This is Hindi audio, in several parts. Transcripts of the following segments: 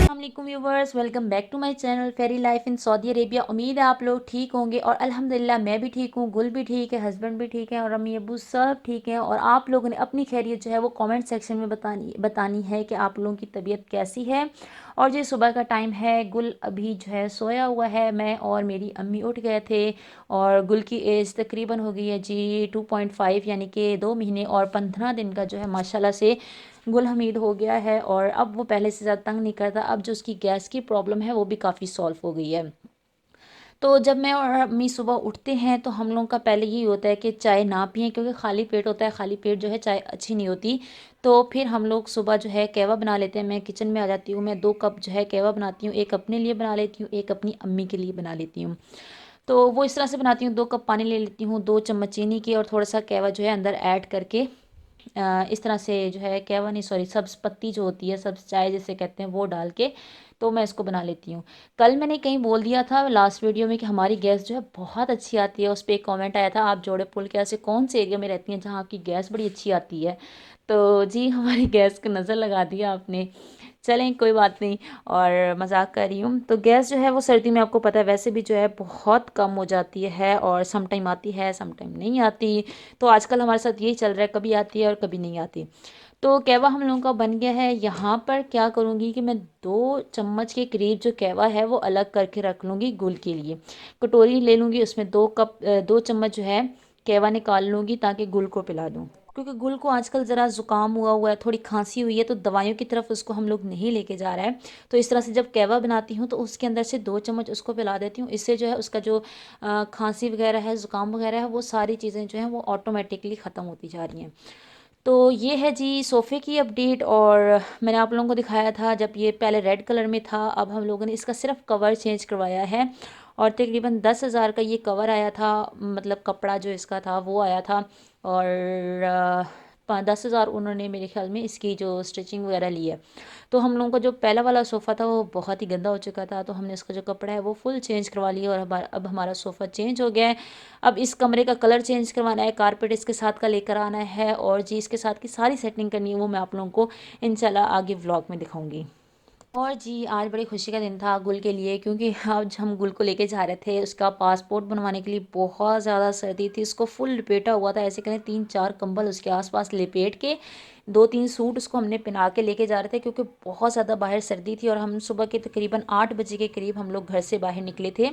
अस्सलामुअलैकुम viewers, welcome back to my channel fairy life in Saudi Arabia. उम्मीद है आप लोग ठीक होंगे और अल्हम्दुलिल्लाह मैं भी ठीक हूँ, गुल भी ठीक है, हस्बैंड भी ठीक है और अम्मी अबू सब ठीक हैं। और आप लोगों ने अपनी खैरियत जो है वो कमेंट सेक्शन में बतानी है कि आप लोगों की तबीयत कैसी है। और जी सुबह का टाइम है, गुल अभी जो है सोया हुआ है, मैं और मेरी अम्मी उठ गए थे। और गुल की एज तकरीबन हो गई है जी 2.5 यानी कि 2 महीने और 15 दिन का जो है माशाल्लाह से गुल हमीद हो गया है। और अब वो पहले से ज़्यादा तंग नहीं करता, अब जो उसकी गैस की प्रॉब्लम है वो भी काफ़ी सॉल्व हो गई है। तो जब मैं और अम्मी सुबह उठते हैं तो हम लोगों का पहले यही होता है कि चाय ना पिएं, क्योंकि खाली पेट होता है, खाली पेट जो है चाय अच्छी नहीं होती। तो फिर हम लोग सुबह जो है कहवा बना लेते हैं। मैं किचन में आ जाती हूँ, मैं 2 कप जो है कहवा बनाती हूँ, एक अपने लिए बना लेती हूँ, एक अपनी अम्मी के लिए बना लेती हूँ। तो वो इस तरह से बनाती हूँ, 2 कप पानी ले लेती हूँ, 2 चम्मच चीनी की और थोड़ा सा कहवा जो है अंदर ऐड करके इस तरह से जो है कहवा नहीं सॉरी सब्ज़ पत्ती जो होती है, सब्ज़ चाय जिसे कहते हैं, वो डाल के तो मैं इसको बना लेती हूँ। कल मैंने कहीं बोल दिया था लास्ट वीडियो में कि हमारी गैस जो है बहुत अच्छी आती है। उस पर एक कमेंट आया था, आप जोड़े पुल के ऐसे कौन से एरिया में रहती हैं जहाँ आपकी गैस बड़ी अच्छी आती है। तो जी हमारी गैस को नज़र लगा दिया आपने। चलें कोई बात नहीं, और मजाक कर रही हूँ। तो गैस जो है वो सर्दी में आपको पता है वैसे भी जो है बहुत कम हो जाती है, और सम टाइम आती है सम टाइम नहीं आती। तो आजकल हमारे साथ यही चल रहा है, कभी आती है और कभी नहीं आती। तो कहवा हम लोगों का बन गया है। यहाँ पर क्या करूँगी कि मैं 2 चम्मच के करीब जो कहवा है वो अलग करके रख लूँगी गुल के लिए। कटोरी ले लूँगी, उसमें 2 चम्मच जो है कहवा निकाल लूँगी ताकि गुल को पिला दूँ। क्योंकि गुल को आजकल ज़रा ज़ुकाम हुआ हुआ है, थोड़ी खांसी हुई है, तो दवाइयों की तरफ उसको हम लोग नहीं लेके जा रहे हैं। तो इस तरह से जब कहवा बनाती हूँ तो उसके अंदर से 2 चम्मच उसको पिला देती हूँ। इससे जो है उसका जो खांसी वगैरह है, ज़ुकाम वगैरह है, वो सारी चीज़ें जो हैं वो ऑटोमेटिकली ख़त्म होती जा रही हैं। तो ये है जी सोफ़े की अपडेट। और मैंने आप लोगों को दिखाया था जब ये पहले रेड कलर में था, अब हम लोगों ने इसका सिर्फ कवर चेंज करवाया है। और तकरीबन 10,000 का ये कवर आया था, मतलब कपड़ा जो इसका था वो आया था। और 10,000 उन्होंने मेरे ख्याल में इसकी जो स्टिचिंग वगैरह ली है। तो हम लोगों का जो पहला वाला सोफ़ा था वो बहुत ही गंदा हो चुका था, तो हमने इसका जो कपड़ा है वो फुल चेंज करवा लिया। और अब हमारा सोफ़ा चेंज हो गया है। अब इस कमरे का कलर चेंज करवाना है, कारपेट इसके साथ का लेकर आना है, और जी इसके साथ की सारी सेटिंग करनी है, वो मैं आप लोगों को इंशाल्लाह आगे व्लॉग में दिखाऊंगी। और जी आज बड़ी खुशी का दिन था गुल के लिए, क्योंकि आज हम गुल को लेके जा रहे थे उसका पासपोर्ट बनवाने के लिए। बहुत ज़्यादा सर्दी थी, उसको फुल लपेटा हुआ था, ऐसे करें 3-4 कंबल उसके आसपास लपेट के 2-3 सूट उसको हमने पहना के लेके जा रहे थे, क्योंकि बहुत ज़्यादा बाहर सर्दी थी। और हम सुबह के तकरीबन 8 बजे के करीब हम लोग घर से बाहर निकले थे।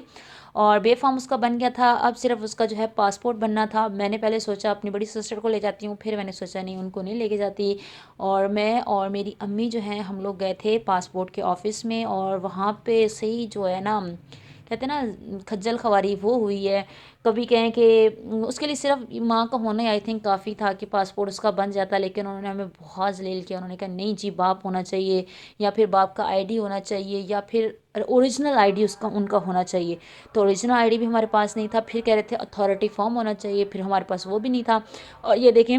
और बेफाम उसका बन गया था, अब सिर्फ उसका जो है पासपोर्ट बनना था। मैंने पहले सोचा अपनी बड़ी सिस्टर को ले जाती हूँ, फिर मैंने सोचा नहीं उनको नहीं लेके जाती। और मैं और मेरी अम्मी जो हैं हम लोग गए थे पासपोर्ट के ऑफ़िस में, और वहाँ पे सही जो है ना कहते हैं ना खज्जल खवारी वो हुई है। कभी कहें कि उसके लिए सिर्फ माँ का होना ही आई थिंक काफ़ी था कि पासपोर्ट उसका बन जाता, लेकिन उन्होंने हमें बहुत जलील किया। उन्होंने कहा नहीं जी बाप होना चाहिए, या फिर बाप का आईडी होना चाहिए, या फिर ओरिजिनल आईडी उसका उनका होना चाहिए। तो ओरिजिनल आईडी भी हमारे पास नहीं था। फिर कह रहे थे अथॉरिटी फॉर्म होना चाहिए, फिर हमारे पास वो भी नहीं था। और ये देखें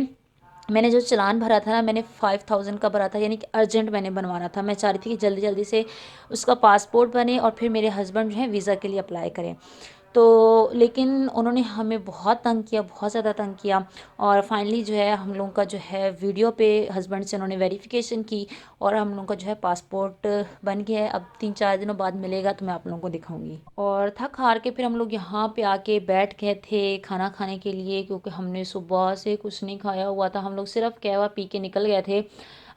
मैंने जो चालान भरा था ना, मैंने 5,000 का भरा था, यानी कि अर्जेंट मैंने बनवाना था। मैं चाह रही थी कि जल्दी जल्दी से उसका पासपोर्ट बने और फिर मेरे हस्बैंड जो है वीज़ा के लिए अप्लाई करें। तो लेकिन उन्होंने हमें बहुत तंग किया, बहुत ज़्यादा तंग किया। और फाइनली जो है हम लोगों का जो है वीडियो पे हस्बैंड से उन्होंने वेरिफिकेशन की, और हम लोगों का जो है पासपोर्ट बन गया है। अब 3-4 दिनों बाद मिलेगा तो मैं आप लोगों को दिखाऊंगी। और थक हार के फिर हम लोग यहाँ पे आके बैठ गए थे खाना खाने के लिए, क्योंकि हमने सुबह से कुछ नहीं खाया हुआ था। हम लोग सिर्फ कहवा पी के निकल गए थे।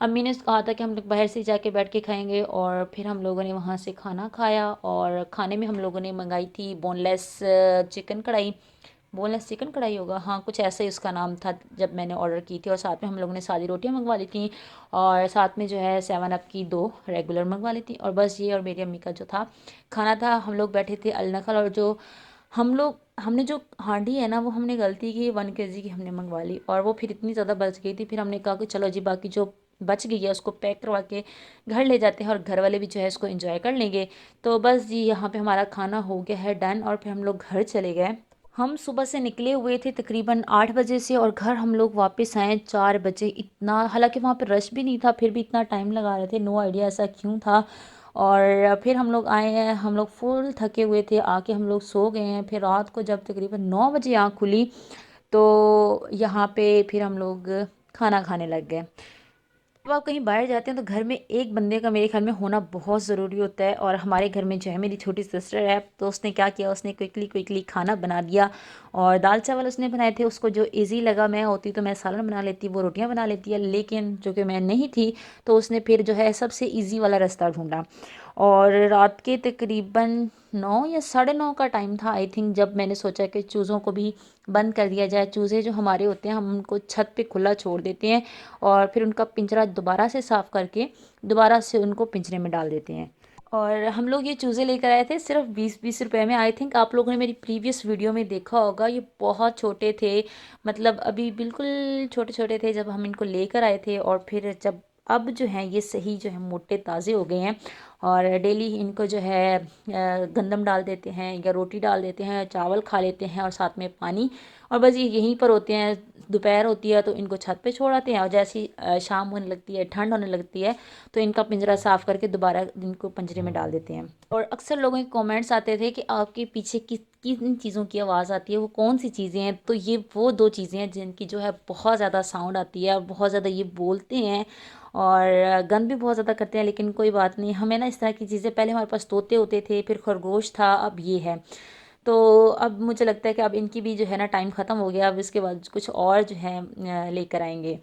अम्मी ने कहा था कि हम लोग बाहर से जाके बैठ के खाएंगे, और फिर हम लोगों ने वहाँ से खाना खाया। और खाने में हम लोगों ने मंगाई थी बोनलेस चिकन कढ़ाई। बोनलेस चिकन कढ़ाई होगा, हाँ कुछ ऐसा ही उसका नाम था जब मैंने ऑर्डर की थी। और साथ में हम लोगों ने सादी रोटियां मंगवा ली थी, और साथ में जो है 7 अप की 2 रेगुलर मंगवा ली थी। और बस ये और मेरी अम्मी का जो था खाना था। हम लोग बैठे थे अलनखल, और जो हमने जो हांडी है ना वो हमने गलती की 1 kg की हमने मंगवा ली, और वो फिर इतनी ज़्यादा बच गई थी। फिर हमने कहा कि चलो जी बाकी जो बच गई है उसको पैक करवा के घर ले जाते हैं, और घर वाले भी जो है इसको एंजॉय कर लेंगे। तो बस जी यहाँ पे हमारा खाना हो गया है डन, और फिर हम लोग घर चले गए। हम सुबह से निकले हुए थे तकरीबन 8 बजे से, और घर हम लोग वापस आए 4 बजे। इतना हालांकि वहाँ पर रश भी नहीं था, फिर भी इतना टाइम लगा रहे थे, नो आइडिया ऐसा क्यों था। और फिर हम लोग आए हैं, हम लोग फुल थके हुए थे, आके हम लोग सो गए हैं। फिर रात को जब तकरीबन 9 बजे आँख खुली तो यहाँ पे फिर हम लोग खाना खाने लग गए। जब आप कहीं बाहर जाते हैं तो घर में एक बंदे का मेरे ख्याल में होना बहुत ज़रूरी होता है। और हमारे घर में जो है मेरी छोटी सिस्टर है, तो उसने क्या किया, उसने क्विकली क्विकली खाना बना दिया। और दाल चावल उसने बनाए थे, उसको जो इजी लगा, मैं होती तो मैं सालन बना लेती, वो रोटियां बना लेती है, लेकिन जो कि मैं नहीं थी तो उसने फिर जो है सबसे इजी वाला रास्ता ढूंढा। और रात के तकरीबन 9 या 9:30 का टाइम था आई थिंक, जब मैंने सोचा कि चूज़ों को भी बंद कर दिया जाए। चूज़े जो हमारे होते हैं हम उनको छत पे खुला छोड़ देते हैं और फिर उनका पिंजरा दोबारा से साफ़ करके दोबारा से उनको पिंजरे में डाल देते हैं। और हम लोग ये चूज़े लेकर आए थे सिर्फ 20-20 रुपए में। आई थिंक आप लोगों ने मेरी प्रीवियस वीडियो में देखा होगा, ये बहुत छोटे थे, मतलब अभी बिल्कुल छोटे छोटे थे जब हम इनको लेकर आए थे। और फिर जब अब जो हैं ये सही जो है मोटे ताज़े हो गए हैं। और डेली इनको जो है गंदम डाल देते हैं या रोटी डाल देते हैं, चावल खा लेते हैं और साथ में पानी। और बस ये यहीं पर होते हैं। दोपहर होती है तो इनको छत पे छोड़ आते हैं, और जैसे ही शाम होने लगती है, ठंड होने लगती है, तो इनका पिंजरा साफ़ करके दोबारा इनको पिंजरे में डाल देते हैं। और अक्सर लोगों के कमेंट्स आते थे कि आपके पीछे किन चीज़ों की आवाज़ आती है, वो कौन सी चीज़ें हैं। तो ये वो 2 चीज़ें हैं जिनकी जो है बहुत ज़्यादा साउंड आती है और बहुत ज़्यादा ये बोलते हैं और गंद भी बहुत ज़्यादा करते हैं। लेकिन कोई बात नहीं, हमें ना इस तरह की चीज़ें, पहले हमारे पास तोते होते थे, फिर खरगोश था, अब ये है। तो अब मुझे लगता है कि अब इनकी भी जो है ना टाइम ख़त्म हो गया, अब इसके बाद कुछ और जो है लेकर आएंगे।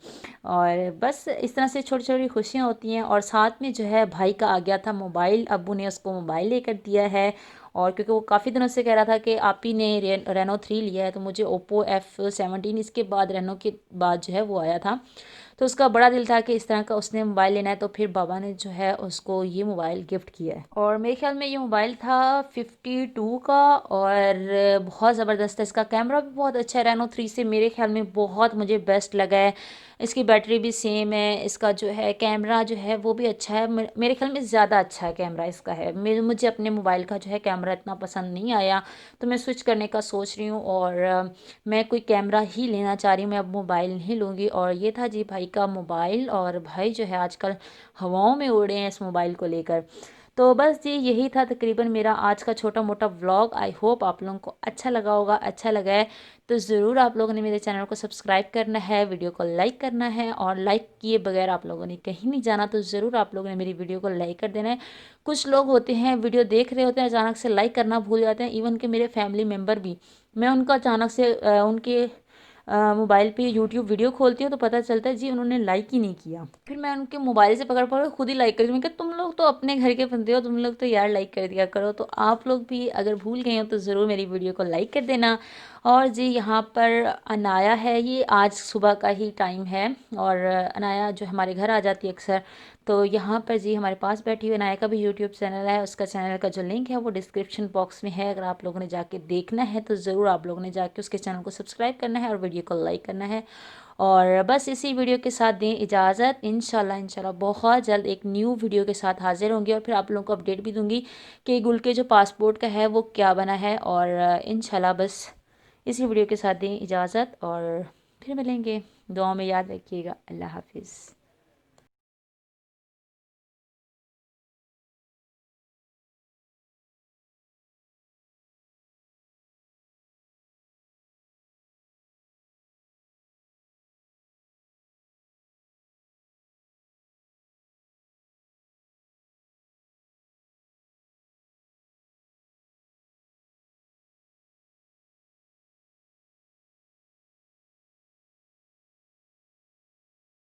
और बस इस तरह से छोटी छोटी खुशियाँ होती हैं। और साथ में जो है भाई का आ गया था मोबाइल, अब्बू ने उसको मोबाइल लेकर दिया है। और क्योंकि वो काफ़ी दिनों से कह रहा था कि आप ही ने रेनो 3 लिया है, तो मुझे ओप्पो F17, इसके बाद रेनो के बाद जो है वो आया था। तो उसका बड़ा दिल था कि इस तरह का उसने मोबाइल लेना है, तो फिर बाबा ने जो है उसको ये मोबाइल गिफ्ट किया है। और मेरे ख्याल में ये मोबाइल था 52 का, और बहुत ज़बरदस्त है। इसका कैमरा भी बहुत अच्छा है, रेनो 3 से मेरे ख्याल में बहुत मुझे बेस्ट लगा है। इसकी बैटरी भी सेम है, इसका जो है कैमरा जो है वो भी अच्छा है, मेरे ख्याल में ज़्यादा अच्छा है कैमरा इसका है। मुझे अपने मोबाइल का जो है कैमरा इतना पसंद नहीं आया, तो मैं स्विच करने का सोच रही हूँ। और मैं कोई कैमरा ही लेना चाह रही हूँ, मैं अब मोबाइल नहीं लूँगी। और ये था जी भाई का मोबाइल, और भाई जो है आजकल हवाओं में उड़ रहे हैं इस मोबाइल को लेकर। तो बस जी यही था तकरीबन मेरा आज का छोटा मोटा व्लॉग। आई होप आप लोगों को अच्छा लगा होगा। अच्छा लगा है तो ज़रूर आप लोगों ने मेरे चैनल को सब्सक्राइब करना है, वीडियो को लाइक करना है, और लाइक किए बगैर आप लोगों ने कहीं नहीं जाना, तो ज़रूर आप लोगों ने मेरी वीडियो को लाइक कर देना है। कुछ लोग होते हैं वीडियो देख रहे होते हैं, अचानक से लाइक करना भूल जाते हैं, इवन कि मेरे फैमिली मेम्बर भी। मैं उनका अचानक से उनके मोबाइल पे यूट्यूब वीडियो खोलती हूँ तो पता चलता है जी उन्होंने लाइक ही नहीं किया। फिर मैं उनके मोबाइल से पकड़ पकड़ खुद ही लाइक करती हूँ। मैं कहा तुम लोग तो अपने घर के बंदे हो, तुम लोग तो यार लाइक कर दिया करो। तो आप लोग भी अगर भूल गए हो तो ज़रूर मेरी वीडियो को लाइक कर देना। और जी यहाँ पर अनाया है, ये आज सुबह का ही टाइम है, और अनाया जो हमारे घर आ जाती है अक्सर, तो यहाँ पर जी हमारे पास बैठी हुई। अनाया का भी यूट्यूब चैनल है, उसका चैनल का जो लिंक है वो डिस्क्रिप्शन बॉक्स में है। अगर आप लोगों ने जाके देखना है तो ज़रूर आप लोगों ने जाके उसके चैनल को सब्सक्राइब करना है और वीडियो को लाइक करना है। और बस इसी वीडियो के साथ दें इजाज़त। इंशाल्लाह बहुत जल्द एक न्यू वीडियो के साथ हाजिर होंगी, और फिर आप लोगों को अपडेट भी दूंगी कि गुल के जो पासपोर्ट का है वो क्या बना है। और इंशाल्लाह बस इसी वीडियो के साथ दें इजाज़त, और फिर मिलेंगे। दुआ में याद रखिएगा। अल्लाह हाफिज़।